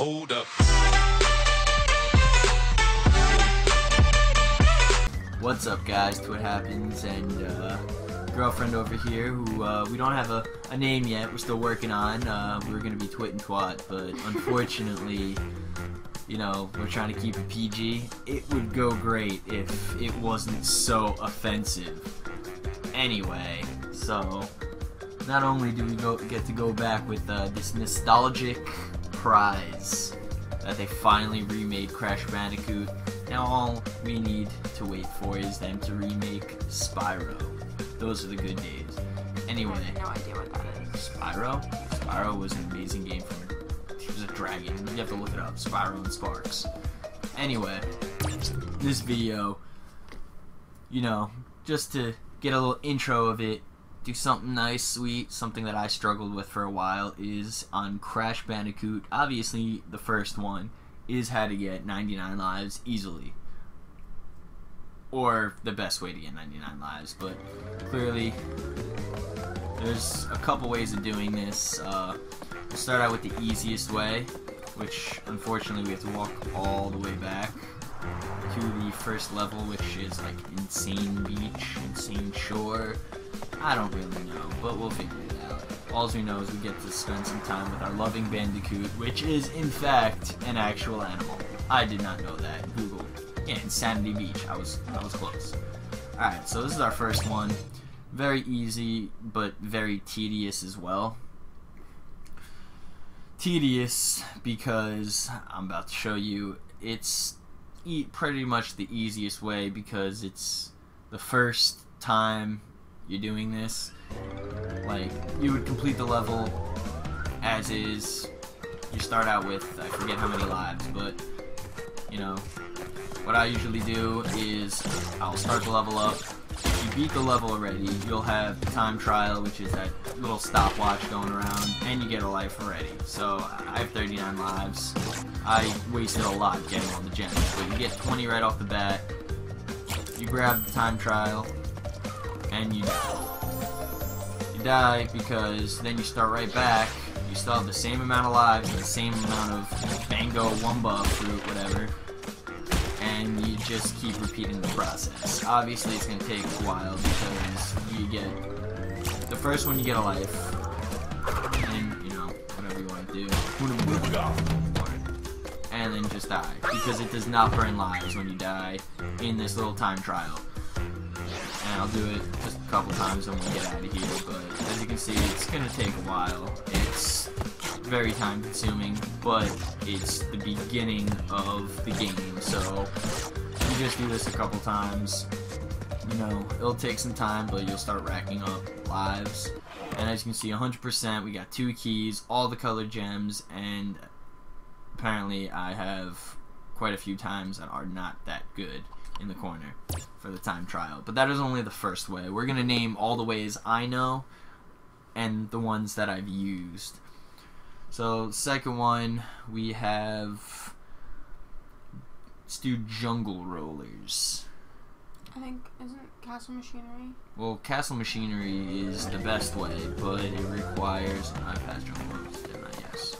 Hold up. What's up, guys? Twit Happens, and girlfriend over here who we don't have a name yet. We're still working on. We were gonna be Twit and Twat, but unfortunately, you know, we're trying to keep it PG. It would go great if it wasn't so offensive. Anyway, so not only do we get to go back with this nostalgic prize that they finally remade Crash Bandicoot. Now all we need to wait for is them to remake Spyro. Those are the good days. Anyway, I have no idea what that is. Spyro? Spyro was an amazing game he was a dragon. You have to look it up. Spyro and Sparks. Anyway, this video, you know, just to get a little intro of it, do something nice, sweet, something that I struggled with for a while is on Crash Bandicoot. Obviously, the first one is how to get 99 lives easily. Or the best way to get 99 lives, but clearly there's a couple ways of doing this. We'll start out with the easiest way, which unfortunately we have to walk all the way back to the first level, which is like Insane Beach, Insane Shore. I don't really know, but we'll figure it out. All we know is we get to spend some time with our loving Bandicoot, which is in fact an actual animal. I did not know that. Google. Yeah, Insanity Beach. I was close. Alright, so this is our first one. Very easy, but very tedious as well. Tedious because I'm about to show you it's pretty much the easiest way because it's the first time you're doing this. Like, you would complete the level as is. You start out with, I forget how many lives, but, you know, what I usually do is I'll start the level up. If you beat the level already, you'll have the time trial, which is that little stopwatch going around, and you get a life already. So, I have 39 lives. I wasted a lot getting all the gems, but you get 20 right off the bat. You grab the time trial, and you die. You die because then you start right back. You still have the same amount of lives and the same amount of Bango, Wumba, fruit, whatever. And you just keep repeating the process. Obviously, it's going to take a while because you get... The first one, you get a life. And, you know, whatever you want to do. And then just die. Because it does not burn lives when you die in this little time trial. And I'll do it just a couple times and we'll get out of here, but as you can see, it's going to take a while. It's very time consuming, but it's the beginning of the game, so you just do this a couple times. You know, it'll take some time, but you'll start racking up lives. And as you can see, 100%, we got 2 keys, all the colored gems, and apparently I have quite a few times that are not that good in the corner for the time trial. But that is only the first way. We're going to name all the ways I know and the ones that I've used. So, second one, we have... Let's do Jungle Rollers. I think, isn't Castle Machinery? Well, Castle Machinery is the best way, but it requires... I passed Jungle Rollers, didn't I? Yes.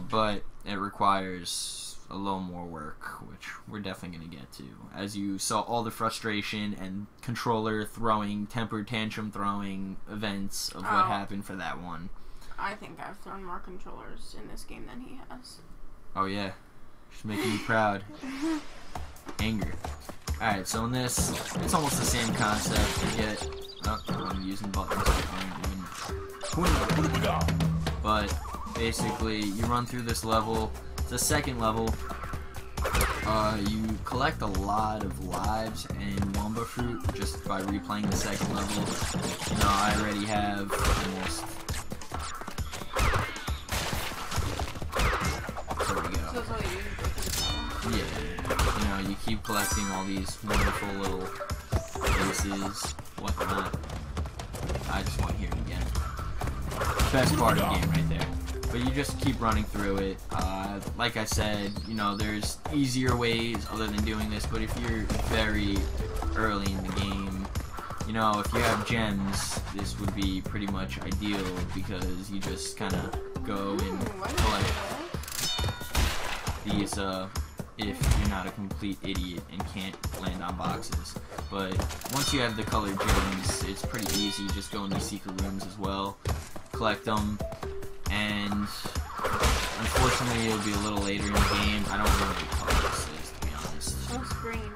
But it requires a little more work, which we're definitely going to get to. As you saw all the frustration and controller throwing, temper tantrum throwing events of what happened for that one. I think I've thrown more controllers in this game than he has. Oh yeah, she's making you proud. Anger. Alright, so in this, it's almost the same concept. You get... Oh, I'm using buttons. But basically, you run through this level. It's a second level. You collect a lot of lives and Wumba fruit just by replaying the second level. You know, I already have almost... There we go. So it's all you do for the Yeah, you know, you keep collecting all these wonderful little places, whatnot. I just want to hear it again. Best part of the game right there. But you just keep running through it. Like I said, you know, there's easier ways other than doing this, but if you're very early in the game, you know, if you have gems, this would be pretty much ideal because you just kind of go and collect these if you're not a complete idiot and can't land on boxes. But once you have the colored gems, it's pretty easy. Just go in these secret rooms as well, collect them, and unfortunately it'll be a little later in the game. I don't remember what color this is, to be honest. It's green.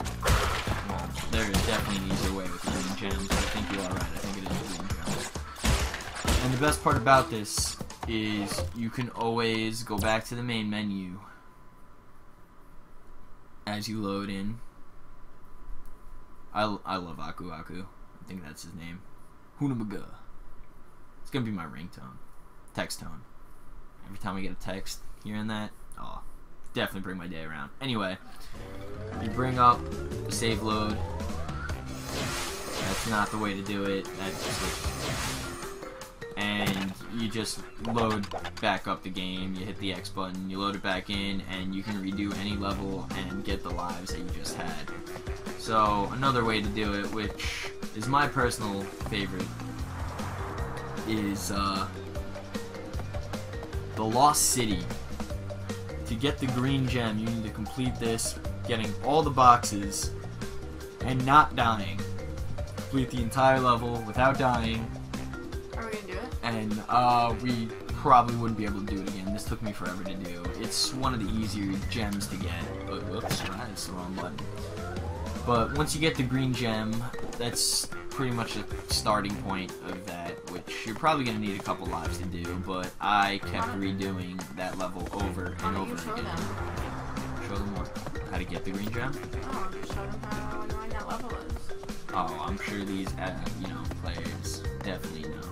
Well, there is definitely an easier way with green gems. I think you are right. I think it is green gems. And the best part about this is you can always go back to the main menu as you load in. I love Aku Aku. I think that's his name. Hunamaga. It's gonna be my ringtone. Text tone. Every time I get a text hearing that, oh, definitely bring my day around. Anyway, you bring up the save load. That's not the way to do it. And you just load back up the game. You hit the X button, you load it back in, and you can redo any level and get the lives that you just had. So another way to do it, which is my personal favorite, is the Lost City. To get the green gem, you need to complete this, getting all the boxes and not dying. Complete the entire level without dying. Are we gonna do it? And we probably wouldn't be able to do it again. This took me forever to do. It's one of the easier gems to get. But whoops, that's the wrong button. But once you get the green gem, that's pretty much the starting point of that, which you're probably going to need a couple lives to do, but I kept redoing that level over and over again. Show them what? How to get the green gem? Oh, just show them how annoying that level is. Oh, I'm sure these, players definitely know.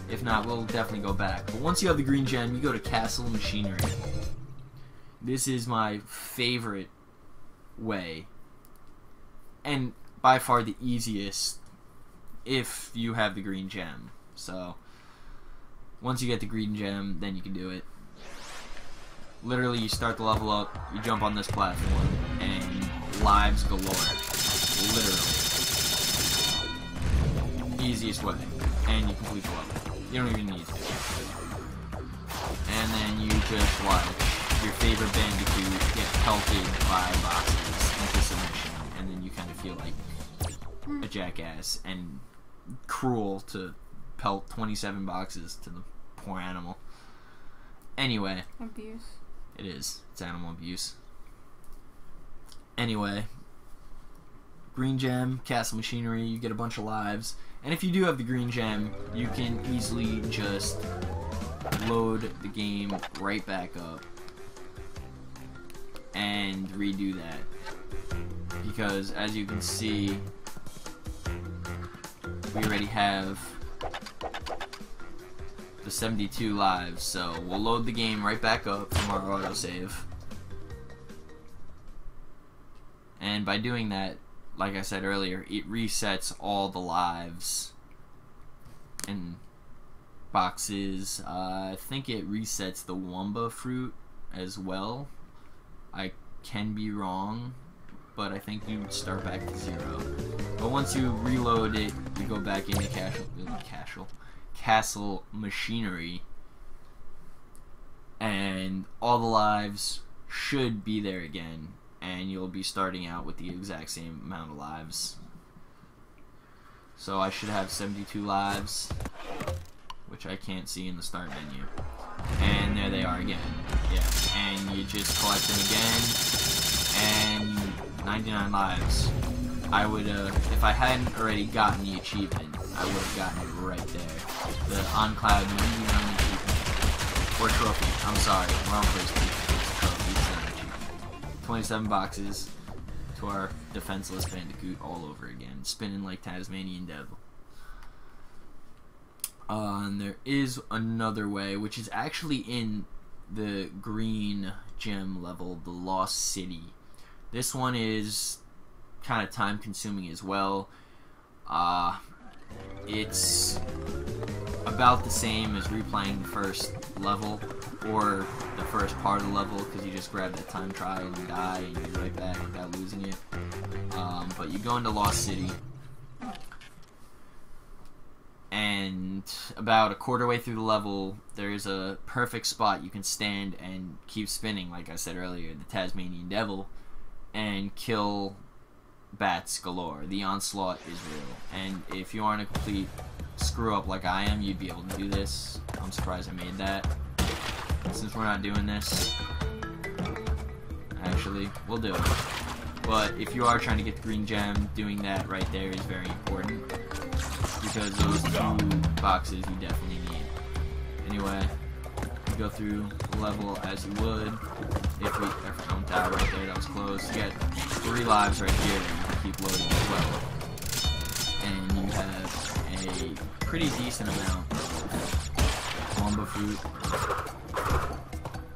If not, we'll definitely go back. But once you have the green gem, you go to Castle Machinery. This is my favorite way, and by far the easiest if you have the green gem. So once you get the green gem, then you can do it. Literally, you start the level up, you jump on this platform, and lives galore. Literally. Easiest way. And you complete the level. You don't even need to. And then you just watch your favorite Bandicoot get pelted by boxes into submission, and then you kind of feel like a jackass and cruel to pelt 27 boxes to the poor animal. Anyway. Abuse. It is. It's animal abuse. Anyway. Green gem, Castle Machinery, you get a bunch of lives. And if you do have the green gem, you can easily just load the game right back up and redo that. Because as you can see, we already have the 72 lives, so we'll load the game right back up from our autosave. And by doing that, like I said earlier, it resets all the lives and boxes. I think it resets the Wumba fruit as well. I can be wrong, but I think you start back to 0. But once you reload it, you go back into Castle Machinery, and all the lives should be there again, and you'll be starting out with the exact same amount of lives. So I should have 72 lives, which I can't see in the start menu. And there they are again. Yeah, and you just collect them again, and 99 lives. I would, if I hadn't already gotten the achievement, I would have gotten it right there. The On Cloud 99 achievement. Or trophy. I'm sorry, wrong place. It's a trophy, it's not an achievement. 27 boxes to our defenseless Bandicoot all over again, spinning like Tasmanian Devil. And there is another way, which is actually in the green gem level, the Lost City. This one is kind of time consuming as well. It's about the same as replaying the first level or the first part of the level, because you just grab that time trial and you die and you're right back without losing it. But you go into Lost City, and about a quarter way through the level, there's a perfect spot you can stand and keep spinning, like I said earlier, the Tasmanian Devil, and kill bats galore. The onslaught is real, and if you aren't a complete screw-up like I am, you'd be able to do this. I'm surprised I made that. Since we're not doing this, actually, we'll do it. But if you are trying to get the green gem, doing that right there is very important, because those 2 boxes you definitely need. Anyway, you go through the level as you would. If we don't die right there, that was close. You get 3 lives right here that you can keep loading as well. And you have a pretty decent amount of Wamba fruit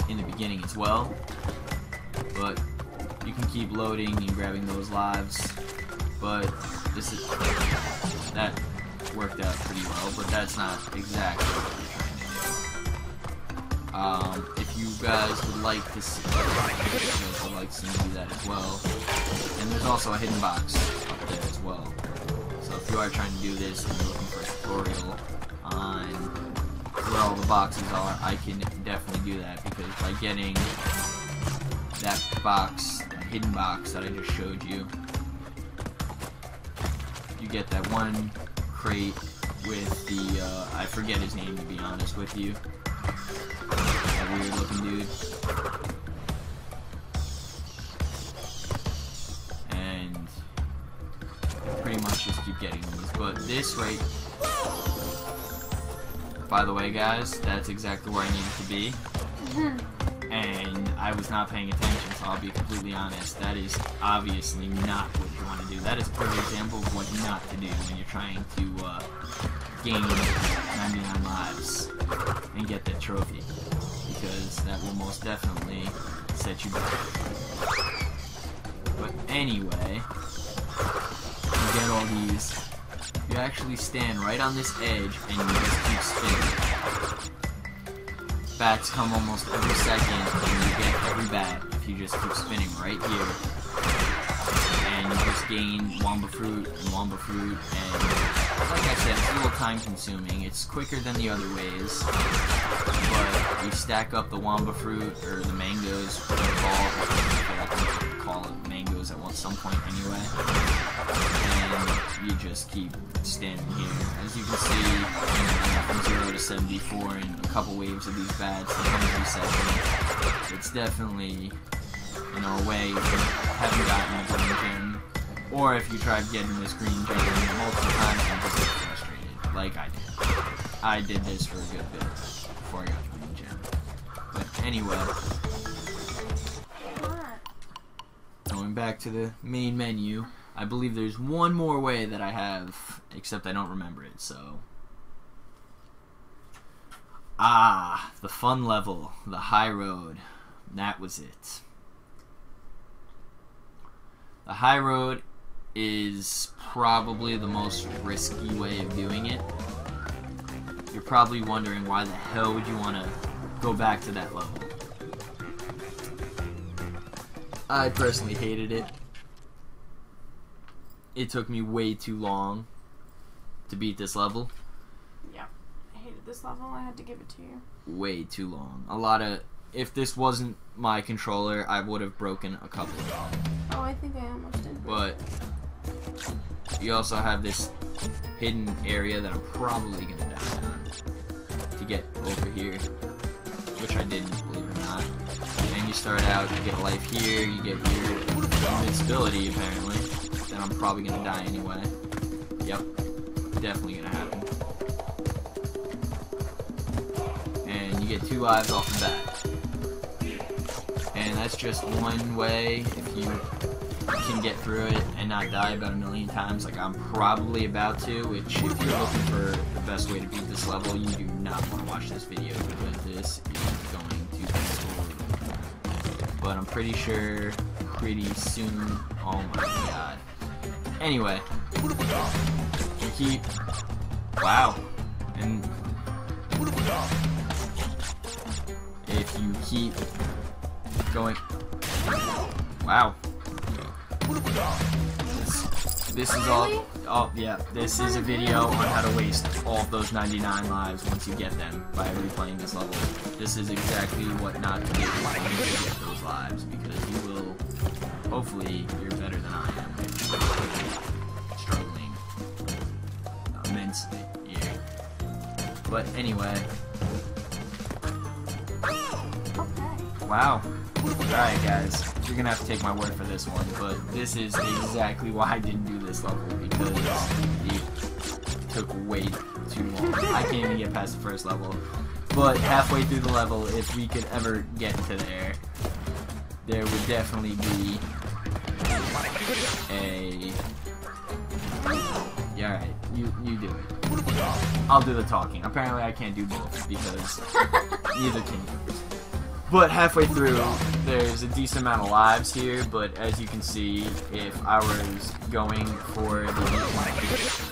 in the beginning as well. But you can keep loading and grabbing those lives. But this is... that worked out pretty well, but that's not exactly what we're trying to do. If you guys would like to see, I'd like to see me do that as well. And there's also a hidden box up there as well. So if you are trying to do this and you're looking for a tutorial on where all the boxes are, I can definitely do that, because by getting that box, that hidden box that I just showed you, you get that one crate with the, I forget his name to be honest with you, that weird looking dude, and pretty much just keep getting these. But this right, by the way guys, that's exactly where I needed to be, and I was not paying attention, so I'll be completely honest, that is obviously not what you want to do. That is a perfect example of what not to do when you're trying to gain 99 lives and get that trophy, because that will most definitely set you back. But anyway, you get all these, you actually stand right on this edge and you just keep spinning. Bats come almost every second, and you get every bat if you just keep spinning right here. And you just gain Wamba fruit, and like I said, it's a little time consuming. It's quicker than the other ways, but you stack up the Wamba fruit, or the mangoes, what they call it mangoes at some point anyway, and you just keep standing here. As you can see, from 0 to 74 in a couple waves of these bats, they come every second. It's definitely, you know, a way if you haven't gotten a green gem, or if you tried getting this green gem multiple times and just get frustrated, like I did. I did this for a good bit before I got the green gem. But anyway, going back to the main menu, I believe there's one more way that I have, except I don't remember it, so... Ah, the fun level, the high road. That was it. The high road is probably the most risky way of doing it. You're probably wondering why the hell would you want to go back to that level. I personally hated it. It took me way too long to beat this level. Yeah, I hated this level. I had to give it to you. Way too long. A lot of... If this wasn't my controller, I would have broken a couple of them. Oh, I think I almost did. But you also have this hidden area that I'm probably going to die on to get over here, which I didn't, believe it or not. And you start out, you get life here, you get your invincibility apparently, then I'm probably going to die anyway. Yep, definitely going to happen. And you get 2 lives off the bat. And that's just one way if you can get through it and not die about 1,000,000 times like I'm probably about to, which if you're looking for the best way to beat this level, you do not want to watch this video because this is going to be brutal. But I'm pretty sure pretty soon, oh my god. Anyway, you keep, wow, and if you keep going, wow, This is all. Oh yeah, this is a video on how to waste all of those 99 lives once you get them by replaying this level. This is exactly what not to do when you get those lives, because you will. Hopefully, you're better than I am. Struggling immensely here. But anyway. Wow. Alright guys, you're gonna have to take my word for this one, but this is exactly why I didn't do this level, because it took way too long. I can't even get past the first level. But halfway through the level, if we could ever get to there, there would definitely be a... Yeah, alright, you do it. I'll do the talking. Apparently I can't do both, because neither can you. But halfway through, there's a decent amount of lives here, but as you can see, if I was going for the...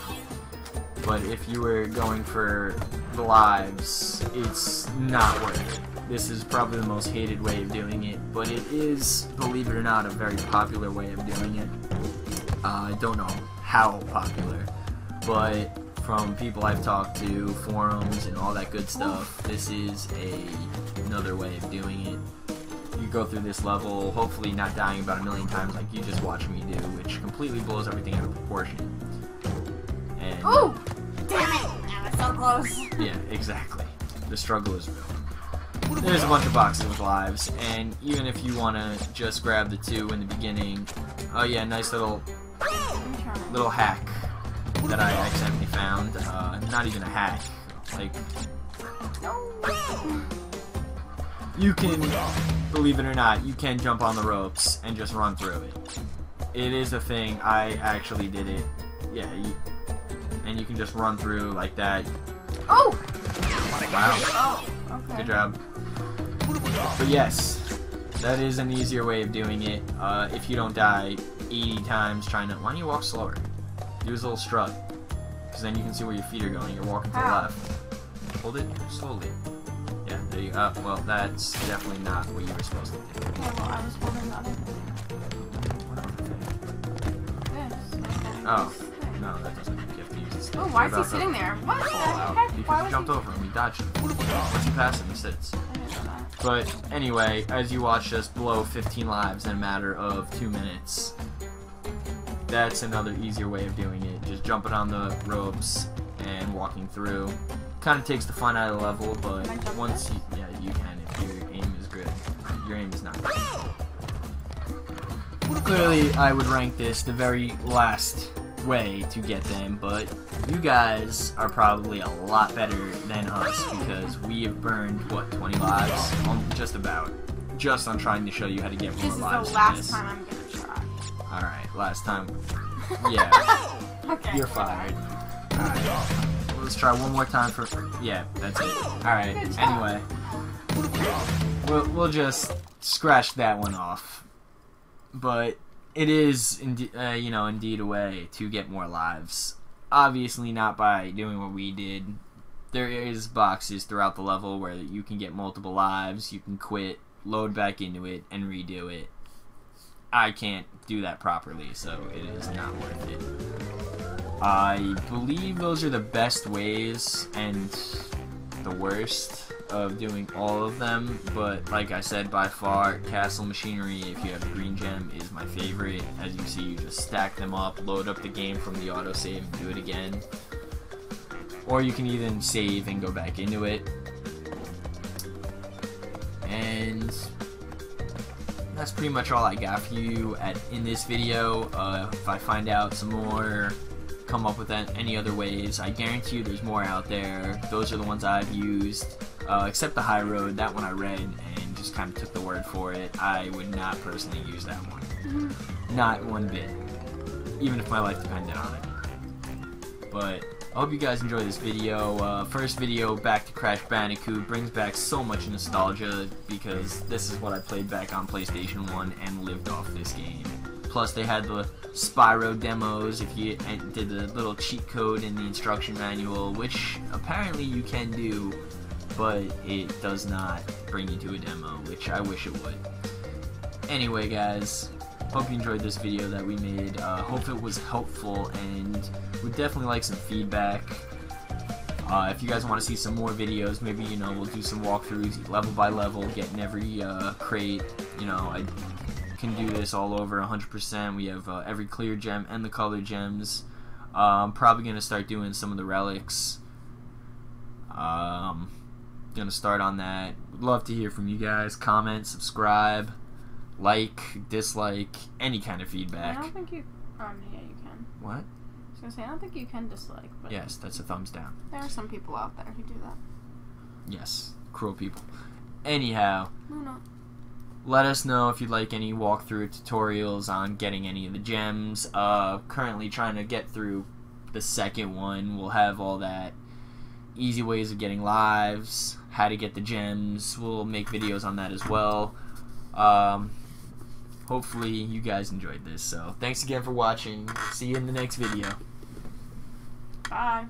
But if you were going for the lives, it's not worth it. This is probably the most hated way of doing it, but it is, believe it or not, a very popular way of doing it. I don't know how popular, but from people I've talked to, forums, and all that good stuff, this is another way of doing it. You go through this level, hopefully not dying about 1,000,000 times like you just watched me do, which completely blows everything out of proportion. And oh! Damn it! That was so close. Yeah, exactly. The struggle is real. There's a bunch of boxes with lives, and even if you want to just grab the 2 in the beginning, oh yeah, nice little hack that I accidentally found. Not even a hack. Like, you can, believe it or not, you can jump on the ropes and just run through it. It is a thing. I actually did it. Yeah, and you can just run through like that. Oh! Wow. Oh, okay. Good job. But yes, that is an easier way of doing it. If you don't die 80 times trying to... Why don't you walk slower? Do his little strut. Because then you can see where your feet are going. You're walking to the left. Hold it slowly. Yeah, there you go. Well, that's definitely not what you were supposed to do. Yeah, well, I was holding the other thing. What other thing? This. Oh. No, that doesn't. You have to use this. Oh, why is he sitting there? What the heck? Because you jumped over him. You dodged him. Once you pass him, he sits. But anyway, as you watch us blow 15 lives in a matter of 2 minutes, that's another easier way of doing it. Just jumping on the ropes and walking through. Kind of takes the fun out of the level, but once you... Yeah, you can if your aim is good. Your aim is not good. Clearly, I would rank this the very last way to get them, but you guys are probably a lot better than us because we have burned, what, 20 lives? Just about. Just on trying to show you how to get more lives. This is the last time I'm gonna try. Alright, last time. Yeah. Okay. You're fired. Alright. Let's try one more time for... Yeah, that's it. Alright, anyway. We'll just scratch that one off. But it is, indeed a way to get more lives. Obviously not by doing what we did. There is boxes throughout the level where you can get multiple lives, you can quit, load back into it, and redo it. I can't do that properly, so it is not worth it. I believe those are the best ways and the worst of doing all of them, but like I said, by far, Castle Machinery, if you have a green gem, is my favorite. As you see, you just stack them up, load up the game from the autosave, and do it again. Or you can even save and go back into it. And that's pretty much all I got for you in this video. If I find out some more, come up with any other ways, I guarantee you there's more out there. Those are the ones I've used. Except the high road, that one I read and just kind of took the word for it. I would not personally use that one. Not one bit. Even if my life depended on it. But I hope you guys enjoyed this video. First video back to Crash Bandicoot brings back so much nostalgia because this is what I played back on PlayStation 1 and lived off this game. Plus they had the Spyro demos if you did the little cheat code in the instruction manual, which apparently you can do, but it does not bring you to a demo, which I wish it would. Anyway guys, hope you enjoyed this video that we made. Hope it was helpful, and we'd definitely like some feedback. If you guys want to see some more videos, maybe, you know, we'll do some walkthroughs level by level, getting every crate. You know, I can do this all over 100%. We have every clear gem and the color gems. I'm probably going to start doing some of the relics. Gonna start on that. Would love to hear from you guys. Comment, subscribe, like, dislike, any kind of feedback. I don't think you... yeah, you can. What? I was gonna say, I don't think you can dislike, but... Yes, that's a thumbs down. There are some people out there who do that. Yes, cruel people. Anyhow, No, no. let us know if you'd like any walkthrough tutorials on getting any of the gems. Currently trying to get through the second one. We'll have all that. Easy ways of getting lives, how to get the gems. We'll make videos on that as well. Hopefully you guys enjoyed this. So thanks again for watching. See you in the next video. Bye.